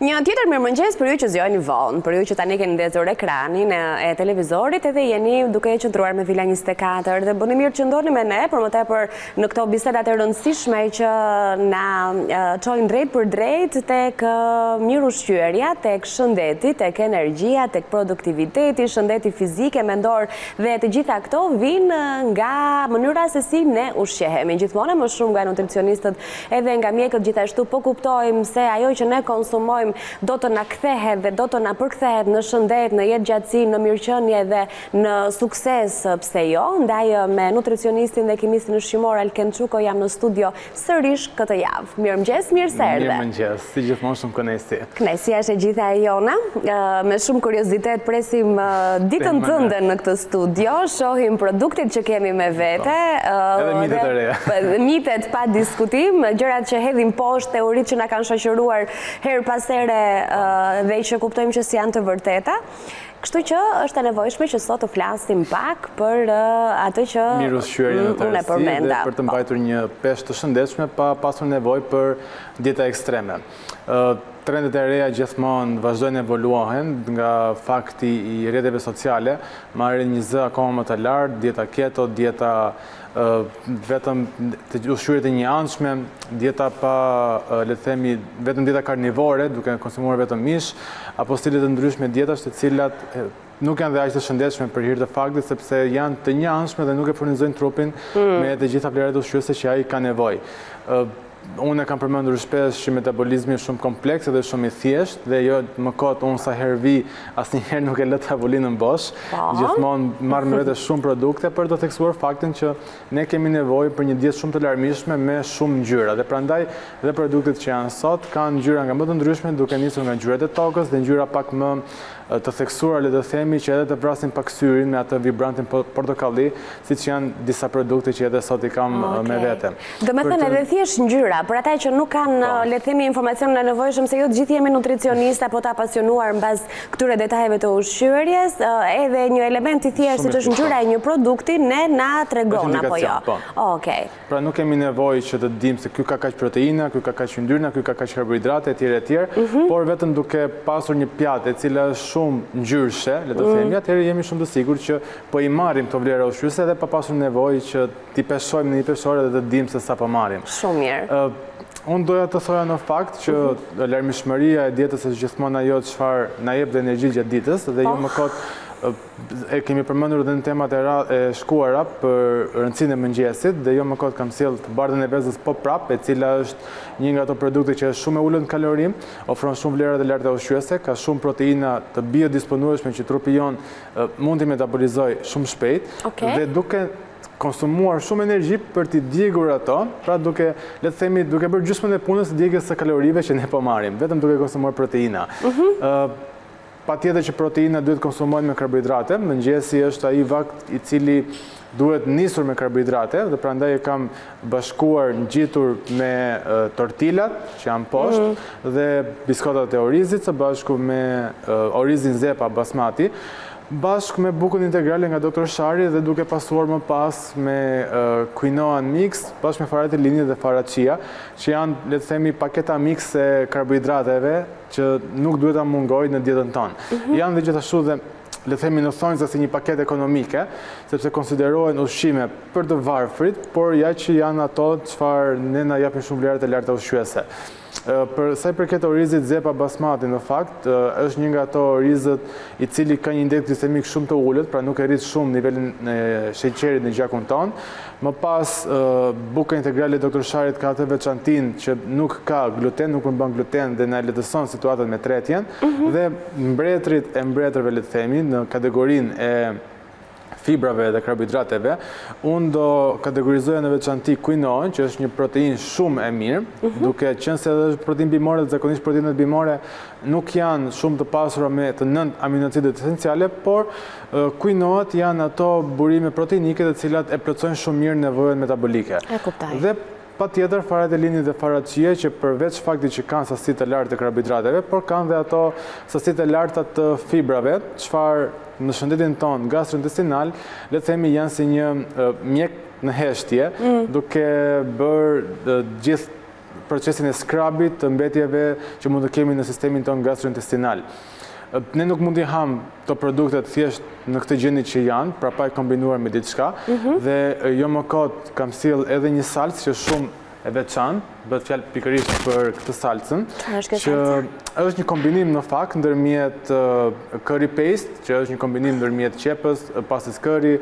Një tjetër mirëmëngjes për ju që zgjoni vonë, për ju që tani keni ndezur ekranin e televizorit edhe jeni duke qëndruar me Villa 24 dhe bëni mirë që ndoni me ne, për më tepër në këto bisedat e rëndësishme që na çojnë drejt për drejt tek mirëushqyerja, tek shëndeti, tek energjia, tek produktiviteti, shëndeti fizike, mendor dhe të gjitha këto vijnë nga mënyra se si ne ushqehemi. Gjithmonë më shumë nga nutricionistët edhe nga mjekët gjithashtu po kuptojmë se ajo që ne konsumojmë do të na kthehet dhe do të na përkthehet në shëndet, në jetëgjatësi, në mirëqenie dhe në sukses, pse jo? Ndaj me nutricionistin dhe kimistin ushqimor Alken Çuko jam në studio sërish këtë javë. Mirëmëngjes, mirë se erdhe. Mirëmëngjes, si gjithmonë shumë kënaqësi. Kënaqësia është e gjitha e jona. Me shumë kuriozitet presim ditën tënde në këtë studio, shohim produktet që kemi me vete. Edhe mitet e reja. Mitet pa diskutim, gjërat që hedhim poshtë, teoritë që na kanë shoqëruar her pas dhe që kuptojmë që si janë të vërteta. Kështu që është e nevojshme që sot të flasim pak për atë që mirëushqyerjen në unë e përmenda. Dhe për të mbajtur një peshë të shëndetshme pa pasur nevojë për dieta ekstreme. Trendet e reja gjithmonë vazhdojnë evoluohen nga fakti i rrjeteve sociale, marrin një zë akoma më të lartë, dieta keto, dieta vetëm të ushqyerjet e njëanshme, dieta pa, le të themi, vetëm dieta karnivore, duke konsumuar vetëm mish, apo stile të ndryshme dietash të cilat nuk janë dhe aq të shëndetshme për hir të faktit, sepse janë të njëanshme dhe nuk e furnizojnë trupin me të gjitha vlerat ushqyese që ai ka nevojë. Unë e kam përmendur shpesh që metabolizmi është shumë kompleks dhe shumë i thjesht dhe jo më kot unë sa herë vi asnjëherë nuk e lë tavolinën bosh. Gjithmonë marr me vete shumë produkte për të theksuar faktin që ne kemi nevojë për një dietë shumë të larmishme me shumë ngjyra dhe prandaj dhe produktet që janë sot kanë ngjyra nga më të ndryshme, duke nisur nga ngjyrat e tokës dhe ngjyra pak më të theksuara, le të themi, që edhe të vrasin pak syrin me atë vibrantin portokalli, siç janë disa produkte që edhe sot i kam me vete. Do të thënë edhe thjesht ngjyra, për ata që nuk kanë, le të themi, informacionin e nevojshëm, se jo të gjithë jemi nutricionistë apo të apasionuar mbas këtyre detajeve të ushqyerjes, edhe një element i thjeshtë siç është ngjyra e një produkti ne na tregon apo jo. Okej. Pra nuk kemi nevojë që të dimë se ky ka kaq proteina, ky ka kaq yndyrna, ky ka kaq karbohidrate etj, por vetëm duke pasur një pjatë e cila është shumë ngjyrshe, le të themi, atëherë jemi shumë të sigurt që po i marrim këto vlera ushqyese dhe pa pasur nevojë që t'i peshojmë në një peshore dhe të dimë se sa po marrim. Shumë mirë. Unë doja të thoja në fakt që larmishmëria e dietës është gjithmonë ajo çfarë na jep energji gjatë ditës dhe jo më kot e kemi përmendur edhe në temat e shkuara për rëndësinë e mëngjesit dhe jo më kot kam sjell të bardhën e vezës po prap, e cila është një nga ato produkte që është shumë e ulët në kalorim, ofron shumë vlera të larta ushqyese, ka shumë proteina të biodisponueshme që trupi jon mund t'i metabolizojë shumë shpejt dhe duke konsumuar shumë energji për t'i djegur ato, pra duke, le të themi, duke bërë gjysmën e punës të djegjes së kalorive që ne po marrim, vetëm duke konsumuar proteina. Patjetër që proteina duhet konsumohen me karbohidrate, mëngjesi është ai vakt i cili duhet nisur me karbohidrate dhe prandaj e kam bashkuar ngjitur me tortilat që janë poshtë dhe biskotat e orizit së bashku me orizin zepa basmati, bashkë me bukën integrale nga Dr. Shari dhe duke pasuar më pas me quinoa mix, bashkë me farate linje dhe fara chia, që janë, le të themi, paketa mix e karbohidrateve që nuk duhet ta mungojë në dietën tonë. Janë dhe gjithashtu dhe le të themi në thonjza si një paketë ekonomike, sepse konsiderohen ushqime për të varfrit, por ja që janë ato çfarë ne na japin shumë vlera të larta ushqyese. Për sa i përket orizit zepa basmati, në fakt, është një nga ato orizët i cili ka një indeks glikemik shumë të ulët, pra nuk e rrit shumë nivelin e sheqerit në gjakun tonë. Më pas, buka integrale e Dr. Sharit ka atë veçantin që nuk ka gluten, nuk përmban gluten dhe na lehtëson situatën me tretjen, dhe mbretërit e mbretërve, le të themi, në kategorinë e fibrave dhe karbohidrateve, unë do kategorizoja në veçanti quinoa, që është një protein shumë e mirë, duke qenë se edhe është protein bimore dhe zakonisht proteinet bimore nuk janë shumë të pasura me të 9 aminoacidet esenciale, por quinoat janë ato burime proteinike të cilat e plotësojnë shumë mirë nevojën metabolike. E kuptoj. Dhe patjetër farate linje dhe farat chia që përveç faktit që kanë sasi të lartë të karbohidrateve, por kanë dhe ato sasi të larta të fibrave, çfarë në shëndetin tonë gastrointestinal, le të themi janë si një mjek në heshtje, duke bërë gjithë procesin e skrabit të mbetjeve që mund të kemi në sistemin tonë gastrointestinal. Ne nuk mund t'i ham të produktet thjesht në këtë gjendje që janë, pra pa e kombinuar me diçka, dhe jo më kot kam sjell edhe një salcë që shumë e veçantë, bëhet fjalë pikërisht për këtë salcën, që është një kombinim në fakt ndërmjet curry paste, që është një kombinim ndërmjet qepës, pastës curry,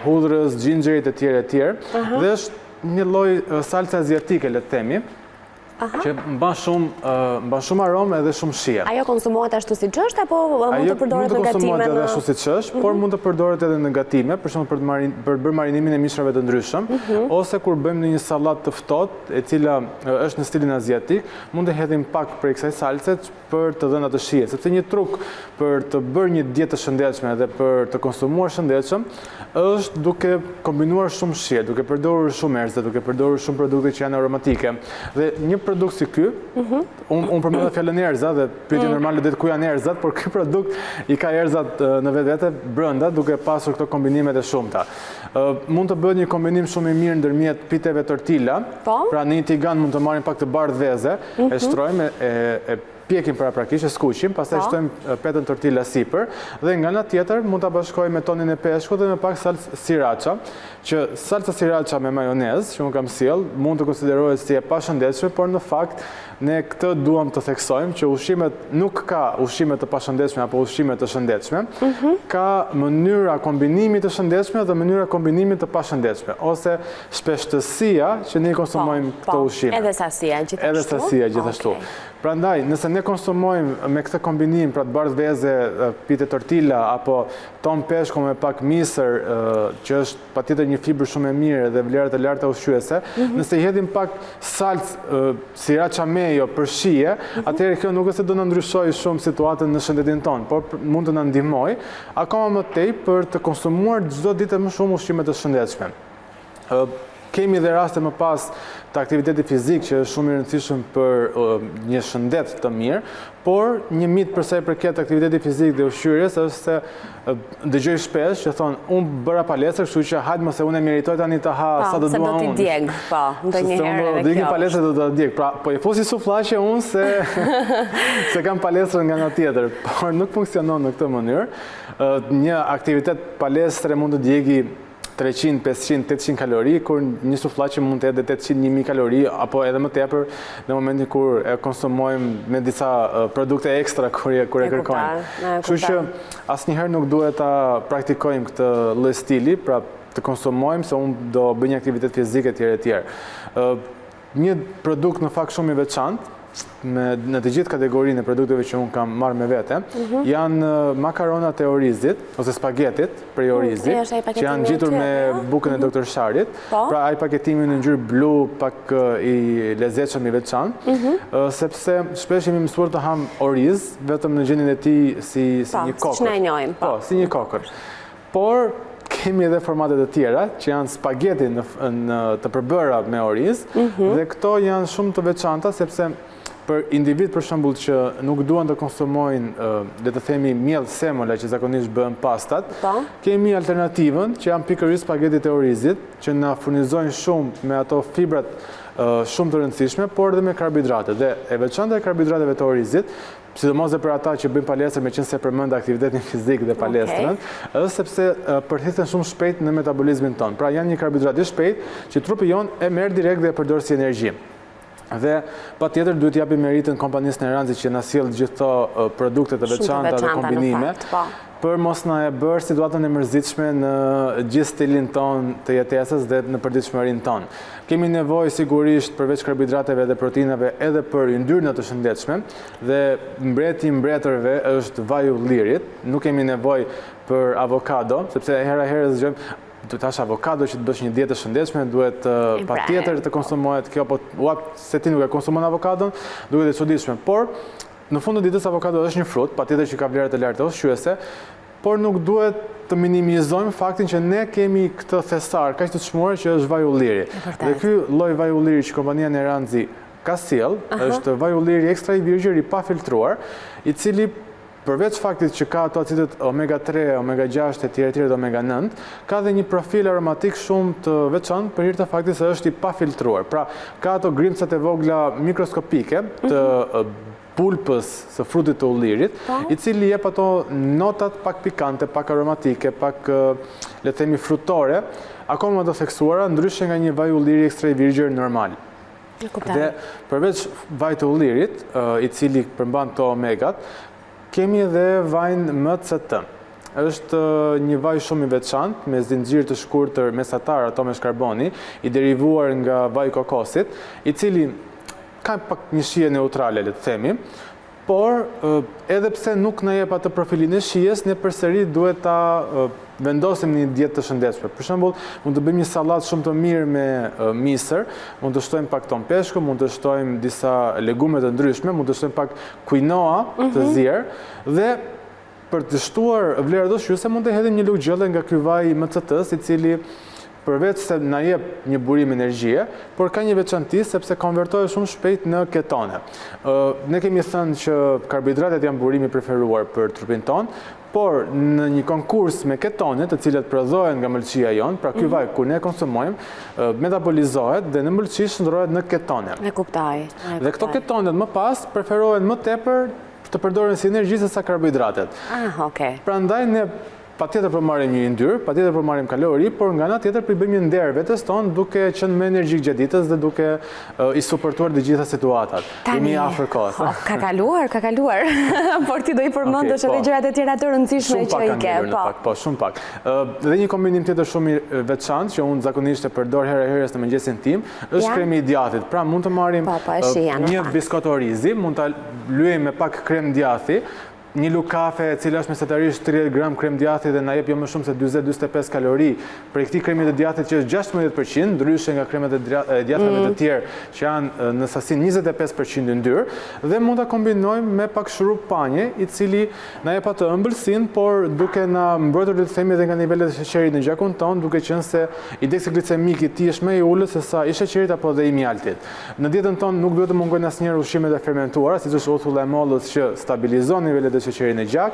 hudhrës, gjinxherit e tjerë, dhe është një lloj salce aziatike, le të themi, që mban shumë aromë edhe shumë shije. Ajo konsumohet ashtu siç është apo mund të përdoret në gatime? Ajo mund të konsumohet edhe ashtu siç është, por mund të përdoret edhe në gatime, për shembull për bërë marinimin e mishrave të ndryshëm, ose kur bëjmë në një sallatë të ftohtë, e cila është në stilin aziatik, mund të hedhim pak prej kësaj salce për të dhënë atë shije, sepse një truk për të bërë një dietë të shëndetshme dhe për të konsumuar shëndetshëm është duke kombinuar shumë shije, duke përdorur shumë erëza, duke përdorur shumë produkte që janë aromatike. Dhe një produkt si ky, unë përmenda fjalën erëza dhe pyetja normale do të ku janë erzat, por ky produkt i ka erzat në vetvete brenda duke pasur këto kombinimet e shumta. Mund të bëhet një kombinim shumë i mirë ndërmjet piteve tortilla, pra në një tigan mund të marrim pak të bardhë dheze, e shtrojmë, e pjekim paraprakisht, e skuqim, pastaj shtojmë petën tortilla sipër dhe nga ana tjetër mund ta bashkojmë me tonin e peshkut dhe me pak salcë sriracha, që salca sriracha me majonezë, që unë kam sjell, mund të konsiderohet si e pashëndetshme, por në fakt ne këtë duam të theksojmë që ushqimet nuk ka ushqime të pashëndetshme apo ushqime të shëndetshme, ka mënyra kombinimi të shëndetshme dhe mënyra kombinimi të pashëndetshme, ose shpeshtësia që ne konsumojmë këto ushqime. Edhe sasia gjithashtu. Edhe sasia gjithashtu. Prandaj, nëse ne konsumojmë me këtë kombinim, pra të bardhë veze, pite tortilla, apo ton peshku me pak misër, që është patjetër një fibër shumë e mirë dhe vlerat e larta ushqyese, nëse i hedhim pak salcë sriracha mejo për shije, atëherë kjo nuk është se do na ndryshojë shumë situatën në shëndetin tonë, por mund të na ndihmojë akoma më tej për të konsumuar çdo ditë më shumë ushqime të shëndetshme. Kemi dhe raste më pas të aktiviteti fizik që është shumë i rëndësishëm për një shëndet të mirë, por një mit për sa i përket aktiviteti fizik dhe ushqyerjes është se dëgjoj shpesh që thonë unë bëra palestër, kështu që hajde mos e unë e meritoj tani të ha sa do dua unë. Se do t'i djeg, po, ndonjëherë edhe kjo. Do një palestër do ta djeg. Pra, po i fusi sufllaqe unë se kam palestër nga ana tjetër, por nuk funksionon në këtë mënyrë. Një aktivitet palestre mund të djegi 300, 500, 800 kalori, kur një sufllaqe mund të edhe 800-1000 kalori, apo edhe më tepër në momentin kur e konsumojmë me disa produkte ekstra kur e kërkojmë. Kështu që asnjëherë nuk duhet ta praktikojmë këtë lloj stili, pra të konsumojmë se unë do bëj një aktivitet fizik etj. Një produkt në fakt shumë i veçantë në të gjithë kategorinë e produkteve që unë kam marrë me vete, janë makaronat e orizit, ose spagetit prej orizit, që janë gjitur me bukën e Dr. Sharit, pra ai paketimi në ngjyrë blu, pak i lezetshëm i veçantë, sepse shpesh jemi mësuar të ham oriz vetëm në gjendjen e tij si një kokër. Si ne e njohim, po, si një kokër. Por kemi edhe formatet e tjera, që janë spageti të përbëra me oriz, dhe këto janë shumë të veçanta, sepse për individ për shembull që nuk duan të konsumojnë, le të themi, miell semola që zakonisht bëhen pastat, kemi alternativën që janë pikërisht spagetit e orizit, që na furnizojnë shumë me ato fibrat shumë të rëndësishme, por edhe me karbohidrate. Dhe e veçanta e karbohidrateve të orizit, sidomos dhe për ata që bëjnë palestër me qenë se përmend aktivitetin fizik dhe palestrën, është sepse përthithen shumë shpejt në metabolizmin tonë. Pra janë një karbohidrat i shpejt që trupi jonë e merr direkt dhe e përdor si energji. Dhe patjetër duhet japim meritën kompanisë Neranzi që na sjell gjithë këto produkte të veçanta dhe kombinime, për mos na e bërë situatën e mërzitshme në gjithë stilin ton të jetesës dhe në përditshmërinë tonë. Kemi nevojë sigurisht përveç karbohidrateve dhe proteinave edhe për yndyrna të shëndetshme dhe mbreti i mbretërve është vaju lirit. Nuk kemi nevojë për avokado, sepse hera herë zgjojmë duhet tash avokado që të bësh një dietë shëndetshme, duhet patjetër të konsumohet kjo, po se ti nuk e konsumon avokadon, duhet e çuditshme. Por në fund të ditës avokado është një frut, patjetër që ka vlerat e larta ushqyese, por nuk duhet të minimizojmë faktin që ne kemi këtë thesar kaq të çmuar që është vaj ulliri. Dhe ky lloj vaj ulliri që kompania Neranzi ka sjell është vaj ulliri ekstra i virgjër i pa filtruar, i cili përveç faktit që ka ato acidet omega-3, omega-6 e tjere dhe omega-9, ka dhe një profil aromatik shumë të veçantë për hir të faktit se është i pafiltruar. Pra, ka ato grimcat e vogla mikroskopike të pulpës së frutit të ullirit, i cili jep ato notat pak pikante, pak aromatike, pak, le të themi, frutore, akoma të theksuara, ndryshe nga një vaj ulliri extra virgin normal. Dhe përveç vaj të ullirit, i cili përmban të omegat, kemi edhe vajnë MCT. Është një vaj shumë i veçantë, me zinxhir të shkurtër mesatar atomesh karboni, i derivuar nga vaj kokosit, i cili ka pak një shije neutrale, le të themi, por edhe pse nuk na jep atë profilin e shijes, ne përsëri duhet ta vendosim një dietë të shëndetshme. Për shembull, mund të bëjmë një sallatë shumë të mirë me misër, mund të shtojmë pak ton peshku, mund të shtojmë disa legume të ndryshme, mund të shtojmë pak quinoa të zier dhe për të shtuar vlerat ushqyese mund të hedhim një lugë gjelle nga ky vaj MCT-s, i cili përveç se na jep një burim energjie, por ka një veçanti sepse konvertohet shumë shpejt në ketone. Ne kemi thënë që karbohidratet janë burimi preferuar për trupin ton, por në një konkurs me ketone, të cilat prodhohen nga mëlçia jonë, pra ky vaj kur ne konsumojmë, metabolizohet dhe në mëlçi shndrohet në ketone. E kuptoj. Dhe këto ketonet më pas preferohen më tepër të përdoren si energji se sa karbohidratet. Okay. Prandaj ne patjetër po marrim një yndyrë, patjetër po marrim kalori, por nga ana tjetër po i bëjmë një nder vetes tonë duke qenë më energjik gjatë ditës dhe duke i suportuar të gjitha situatat. Jemi afër kohës. Ka kaluar. Por ti do i përmendesh edhe gjërat e tjera të rëndësishme që i ke. Po, shumë pak. Dhe një kombinim tjetër shumë i veçantë që unë zakonisht e përdor herë herës në mëngjesin tim, është kremi i djathit. Pra mund të marrim një biskot orizi, mund ta lyejmë me pak krem djathi, një lugë kafe e cila është mesatarisht 30 gram krem djathi dhe na jep jo më shumë se 40-45 kalori për këtij kremi të djathit që është 16%, ndryshe nga kremet e djathave të tjerë që janë në sasinë 25% yndyrë, dhe mund ta kombinojmë me pak shurup panje, i cili na jep atë ëmbëlsinë, por duke na mbrojtur le të themi edhe nga nivelet e sheqerit në gjakun ton, duke qenë se indeksi glicemik i tij është më i ulët se sa i sheqerit apo dhe i mjaltit. Në dietën tonë nuk duhet të mungojnë asnjëherë ushqimet e fermentuara, siç është uthulla e mollës që stabilizon nivelet sheqerin e gjak,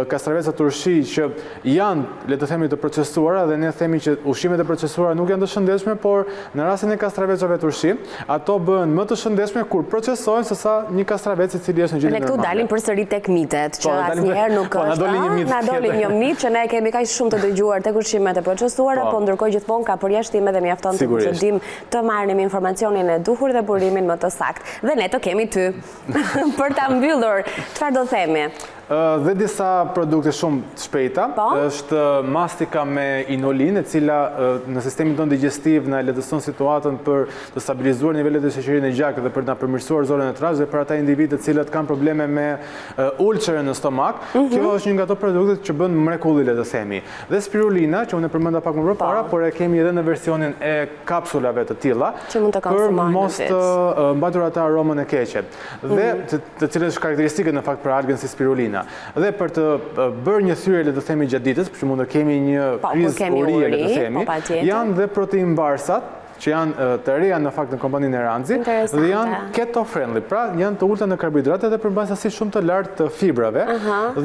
kastravecat turshi që janë, le të themi, të procesuara, dhe ne themi që ushqimet e procesuara nuk janë të shëndetshme, por në rastin e kastravecave turshi, ato bëhen më të shëndetshme kur procesohen se sa një kastravec i cili është në gjendje normale. Ne këtu dalim përsëri tek mitet, që asnjëherë nuk është. Na doli një mit që ne kemi kaq shumë të dëgjuar tek ushqimet e procesuara, po ndërkohë gjithmonë ka përjashtime dhe mjafton të vëdim të marrim informacionin e duhur dhe burimin më të saktë. Dhe ne të kemi ty për ta mbyllur. Çfarë do themi? Dhe disa produkte shumë të shpejta, është mastika me inulin, e cila në sistemin tonë digestiv na lehtëson situatën për të stabilizuar nivelet e sheqerit në gjak dhe për të na përmirësuar zonën e trash, dhe për ata individë të cilët kanë probleme me ulçerën në stomak. Kjo është një nga ato produktet që bën mrekulli, le të themi. Dhe spirulina, që unë e përmenda pak më përpara, por e kemi edhe në versionin e kapsulave të tilla, për mos të mbajtur atë aromën e keqe. Dhe të cilët është karakteristike në fakt për algën si spirulina. Dhe për të bërë një thyrje, le të themi, gjatë ditës, për shembull, kemi një krizë urie, le të themi, janë dhe protein barsat, që janë të reja në fakt në kompaninë e Ranzi, dhe janë keto friendly, pra janë të ulta në karbohidrate dhe përmbajnë sasi shumë të lartë të fibrave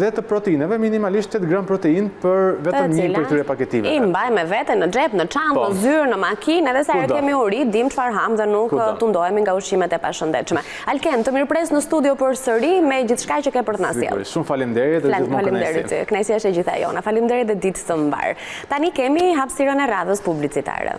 dhe të proteineve, minimalisht 8 gram protein për vetëm një për këtyre paketimeve. I mbaj me vete në xhep, në çantë, në zyrë, në makinë, edhe sa kemi uri, dim çfarë ham dhe nuk tundohemi nga ushqimet e pashëndetshme. Alken, të mirëpres në studio përsëri me gjithçka që ke për të na sjellë. Shumë faleminderit dhe gjithmonë kënaqësi. Kënaqësia është e gjitha jona. Faleminderit dhe ditë të mbar. Tani kemi hapësirën e radhës publicitare.